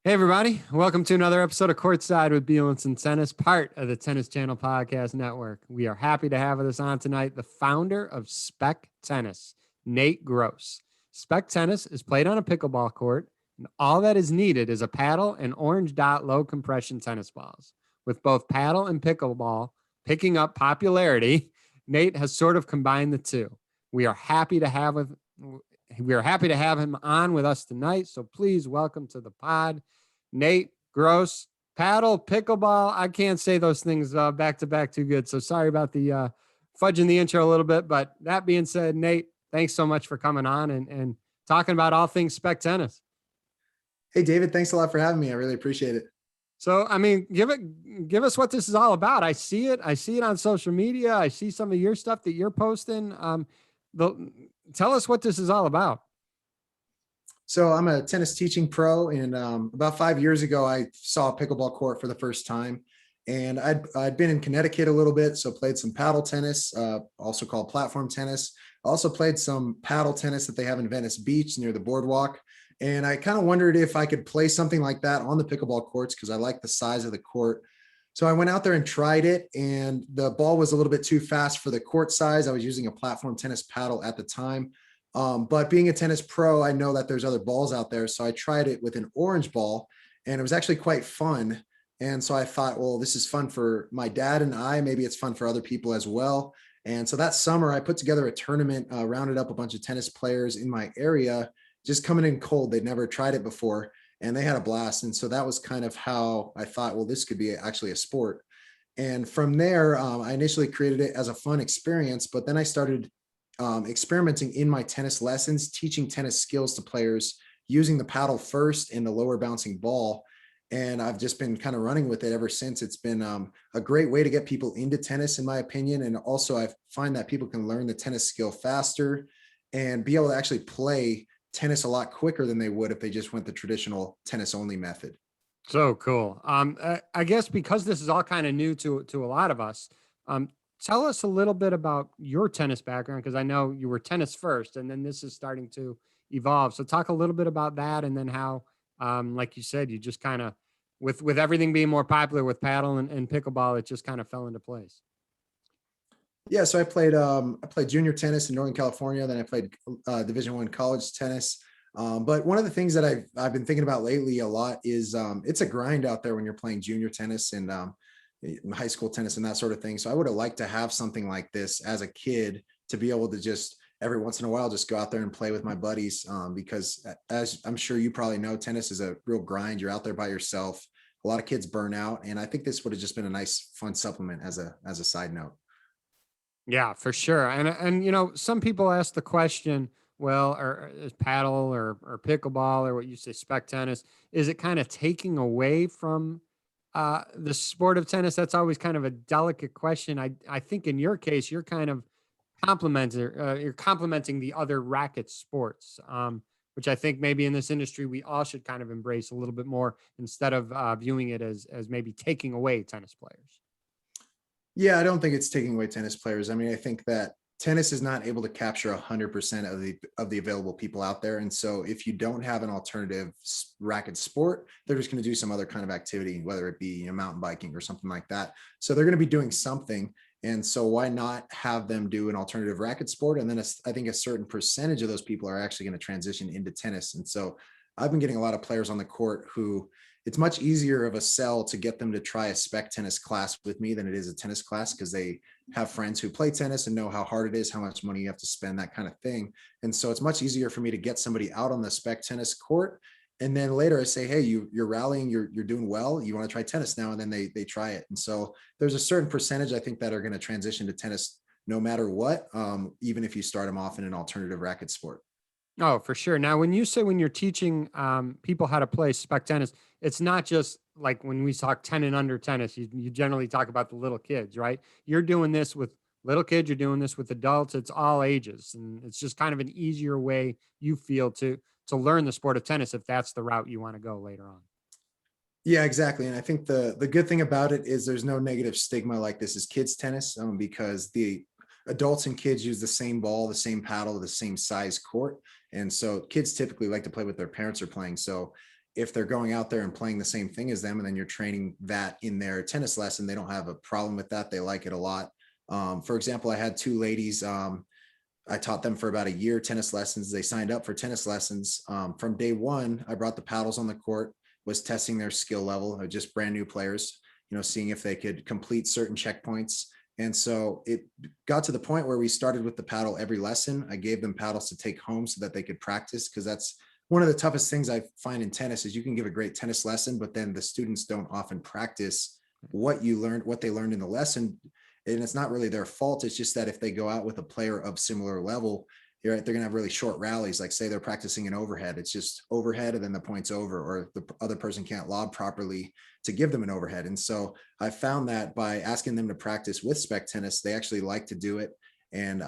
Hey, everybody. Welcome to another episode of Courtside with Beilinson Tennis, part of the Tennis Channel Podcast Network. We are happy to have with us on tonight the founder of Spec Tennis, Nate Gross. Spec Tennis is played on a pickleball court, and all that is needed is a paddle and orange dot low compression tennis balls. With both paddle and pickleball picking up popularity, Nate has sort of combined the two. We are happy to have him on with us tonight. So please welcome to the pod, Nate Gross. Paddle, pickleball. I can't say those things back to back too good. So sorry about the fudging the intro a little bit. But that being said, Nate, thanks so much for coming on and talking about all things Spec Tennis. Hey, David, thanks a lot for having me. I really appreciate it. So, I mean, give us what this is all about. I see it on social media. I see some of your stuff that you're posting. Tell us what this is all about. So I'm a tennis teaching pro, and about 5 years ago, I saw a pickleball court for the first time. And I'd been in Connecticut a little bit, so played some paddle tennis, also called platform tennis. I also played some paddle tennis that they have in Venice Beach near the boardwalk. And I kind of wondered if I could play something like that on the pickleball courts because I like the size of the court. So I went out there and tried it, and the ball was a little bit too fast for the court size. I was using a platform tennis paddle at the time. But being a tennis pro, I know that there's other balls out there. So I tried it with an orange ball, and it was actually quite fun. And so I thought, well, this is fun for my dad and I, maybe it's fun for other people as well. And so that summer I put together a tournament, rounded up a bunch of tennis players in my area, just coming in cold. They'd never tried it before, and they had a blast. And so that was kind of how I thought, well, this could be actually a sport. And from there, I initially created it as a fun experience, but then I started experimenting in my tennis lessons, teaching tennis skills to players using the paddle first and the lower bouncing ball. And I've just been kind of running with it ever since. It's been a great way to get people into tennis, in my opinion. And also I find that people can learn the tennis skill faster and be able to actually play tennis a lot quicker than they would if they just went the traditional tennis only method. So cool. I guess because this is all kind of new to a lot of us, tell us a little bit about your tennis background, because I know you were tennis first and then this is starting to evolve. So talk a little bit about that, and then how, like you said, you just kind of, with everything being more popular with paddle and pickleball, it just kind of fell into place. Yeah, so I played junior tennis in Northern California. Then I played Division I college tennis. But one of the things that I've been thinking about lately a lot is it's a grind out there when you're playing junior tennis and high school tennis and that sort of thing. So I would have liked to have something like this as a kid to be able to just every once in a while just go out there and play with my buddies, because as I'm sure you probably know, tennis is a real grind. You're out there by yourself. A lot of kids burn out, and I think this would have just been a nice fun supplement as a side note. Yeah, for sure. And you know, some people ask the question, well, or is paddle or pickleball or what you say spec tennis, is it kind of taking away from the sport of tennis? That's always kind of a delicate question. I think in your case, you're kind of you're complementing the other racket sports, which I think maybe in this industry we all should kind of embrace a little bit more instead of viewing it as maybe taking away tennis players. Yeah, I don't think it's taking away tennis players. I mean, I think that tennis is not able to capture 100% of the available people out there. And so if you don't have an alternative racket sport, they're just going to do some other kind of activity, whether it be mountain biking or something like that. So they're going to be doing something. And so why not have them do an alternative racket sport? And then I think a certain percentage of those people are actually going to transition into tennis. And so I've been getting a lot of players on the court who it's much easier of a sell to get them to try a spec tennis class with me than it is a tennis class, because they have friends who play tennis and know how hard it is, how much money you have to spend, that kind of thing. And so it's much easier for me to get somebody out on the spec tennis court. And then later I say, hey, you're rallying, you're doing well, you want to try tennis now? And then they try it. And so there's a certain percentage, I think, that are going to transition to tennis no matter what, even if you start them off in an alternative racket sport. Oh, for sure. Now, when you say when you're teaching people how to play spec tennis, it's not just like when we talk 10 and under tennis, you generally talk about the little kids, right? You're doing this with little kids, you're doing this with adults, it's all ages. And it's just kind of an easier way you feel to learn the sport of tennis if that's the route you want to go later on. Yeah, exactly. And I think the good thing about it is there's no negative stigma like this is kids tennis, because the adults and kids use the same ball, the same paddle, the same size court. And so kids typically like to play with their parents are playing. So if they're going out there and playing the same thing as them, and then you're training that in their tennis lesson, they don't have a problem with that. They like it a lot. For example, I had two ladies, I taught them for about a year tennis lessons. They signed up for tennis lessons. From day one, I brought the paddles on the court, was testing their skill level, just brand new players, seeing if they could complete certain checkpoints. And so it got to the point where we started with the paddle every lesson. I gave them paddles to take home so that they could practice, because that's one of the toughest things I find in tennis is you can give a great tennis lesson, but then the students don't often practice what they learned in the lesson. And it's not really their fault. It's just that if they go out with a player of similar level, they're going to have really short rallies. Like say they're practicing an overhead. It's just overhead and then the point's over, or the other person can't lob properly to give them an overhead. And so I found that by asking them to practice with Spec Tennis, they actually like to do it. And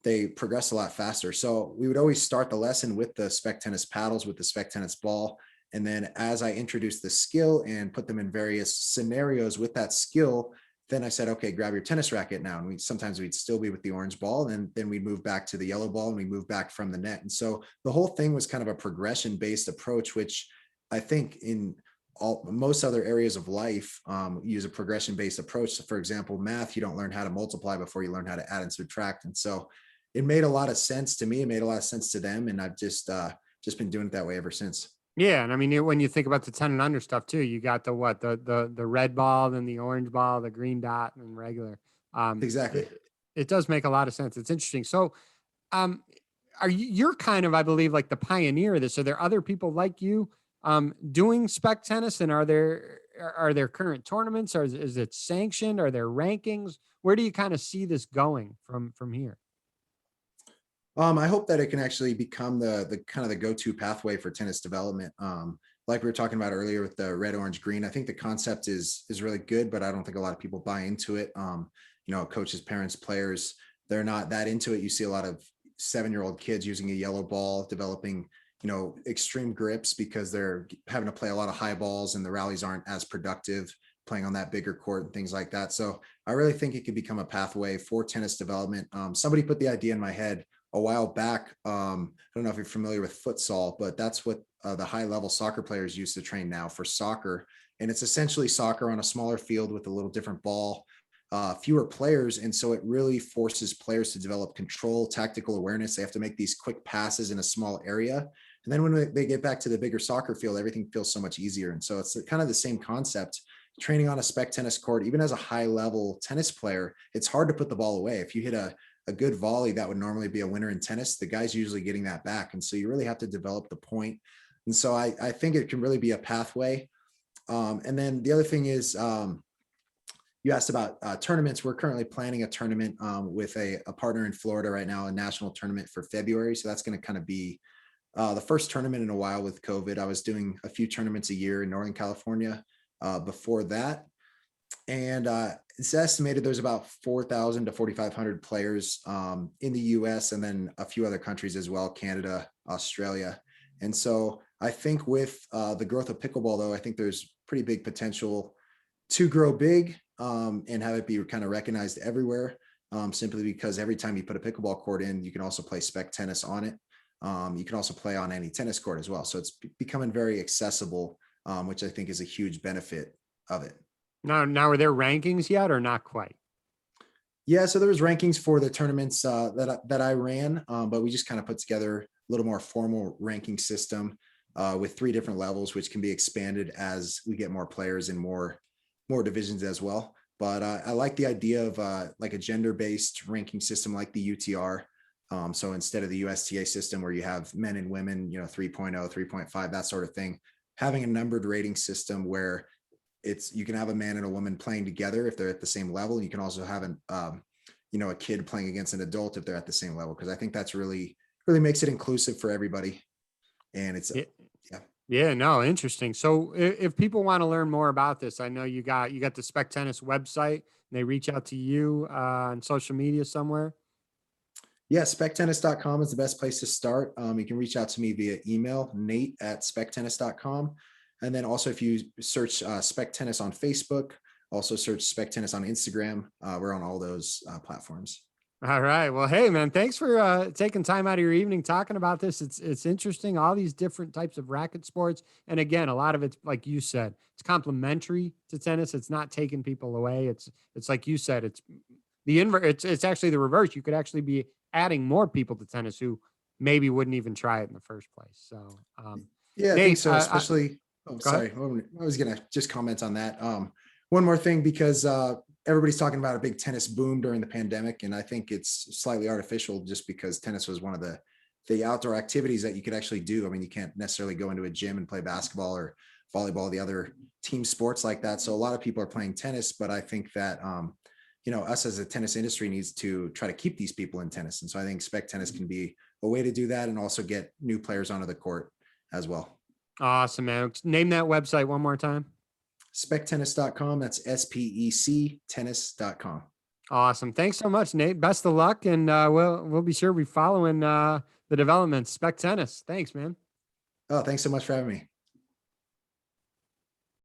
they progress a lot faster. So we would always start the lesson with the Spec Tennis paddles, with the Spec Tennis ball. And then as I introduced the skill and put them in various scenarios with that skill, then I said, okay, grab your tennis racket now. And sometimes we'd still be with the orange ball, and then we'd move back to the yellow ball, and we move back from the net. And so the whole thing was kind of a progression-based approach, which I think in most other areas of life use a progression-based approach. So for example, math, you don't learn how to multiply before you learn how to add and subtract. And so it made a lot of sense to me. It made a lot of sense to them. And I've just been doing it that way ever since. Yeah, and I mean, when you think about the 10 and under stuff too, you got the red ball, then the orange ball, the green dot, and regular. Exactly. It does make a lot of sense. It's interesting. So, um, you're kind of, I believe, like the pioneer of this. Are there other people like you doing Spec Tennis, and are there current tournaments, or is it sanctioned? Are there rankings? Where do you kind of see this going from here? I hope that it can actually become the kind of the go-to pathway for tennis development. Like we were talking about earlier with the red, orange, green. I think the concept is really good, but I don't think a lot of people buy into it. Coaches, parents, players, they're not that into it. You see a lot of 7-year-old kids using a yellow ball, developing, extreme grips because they're having to play a lot of high balls and the rallies aren't as productive playing on that bigger court and things like that. So I really think it could become a pathway for tennis development. Somebody put the idea in my head a while back. I don't know if you're familiar with futsal, but that's what the high level soccer players use to train now for soccer. And it's essentially soccer on a smaller field with a little different ball, fewer players. And so it really forces players to develop control, tactical awareness. They have to make these quick passes in a small area. And then when they get back to the bigger soccer field, everything feels so much easier. And so it's kind of the same concept. Training on a Spec Tennis court, even as a high level tennis player, it's hard to put the ball away. If you hit a good volley that would normally be a winner in tennis, the guy's usually getting that back. And so you really have to develop the point. And so I think it can really be a pathway. And then the other thing is, you asked about tournaments. We're currently planning a tournament with a partner in Florida right now, a national tournament for February. So that's going to kind of be the first tournament in a while with COVID. I was doing a few tournaments a year in Northern California before that. And it's estimated there's about 4,000 to 4,500 players in the US, and then a few other countries as well, Canada, Australia. And so I think with the growth of pickleball, though, I think there's pretty big potential to grow big and have it be kind of recognized everywhere, simply because every time you put a pickleball court in, you can also play Spec Tennis on it. You can also play on any tennis court as well. So it's becoming very accessible, which I think is a huge benefit of it. Now, are there rankings yet, or not quite? Yeah, so there was rankings for the tournaments that I ran, but we just kind of put together a little more formal ranking system with 3 different levels, which can be expanded as we get more players and more divisions as well. But I like the idea of like a gender-based ranking system like the UTR. So instead of the USTA system where you have men and women, 3.0, 3.5, that sort of thing, having a numbered rating system where you can have a man and a woman playing together if they're at the same level. You can also have a kid playing against an adult if they're at the same level, because I think that's really makes it inclusive for everybody. And it's yeah. Yeah, no, interesting. So if people want to learn more about this, I know you got the Spec Tennis website, and they reach out to you on social media somewhere. Yeah, spectennis.com is the best place to start. You can reach out to me via email, nate@spectennis.com. And then also if you search Spec Tennis on Facebook, also search Spec Tennis on Instagram. We're on all those platforms. All right. Well, hey man, thanks for taking time out of your evening talking about this. It's interesting, all these different types of racket sports. And again, a lot of it's like you said, it's complementary to tennis. It's not taking people away. It's like you said, it's the invert. It's actually the reverse. You could actually be adding more people to tennis who maybe wouldn't even try it in the first place. So, Yeah, I think Nate, so. Especially, oh, go ahead. sorry, I was gonna just comment on that. One more thing, because everybody's talking about a big tennis boom during the pandemic, and I think it's slightly artificial, just because tennis was one of the outdoor activities that you could actually do. I mean, you can't necessarily go into a gym and play basketball or volleyball, the other team sports like that. So a lot of people are playing tennis, but I think that us as a tennis industry needs to try to keep these people in tennis, and so I think Spec Tennis can be a way to do that, and also get new players onto the court as well. Awesome, man. Name that website one more time. Spectennis.com. That's SPEC tennis.com. Awesome. Thanks so much, Nate. Best of luck, and we'll be sure to be following the developments. Spec Tennis. Thanks, man. Oh, thanks so much for having me.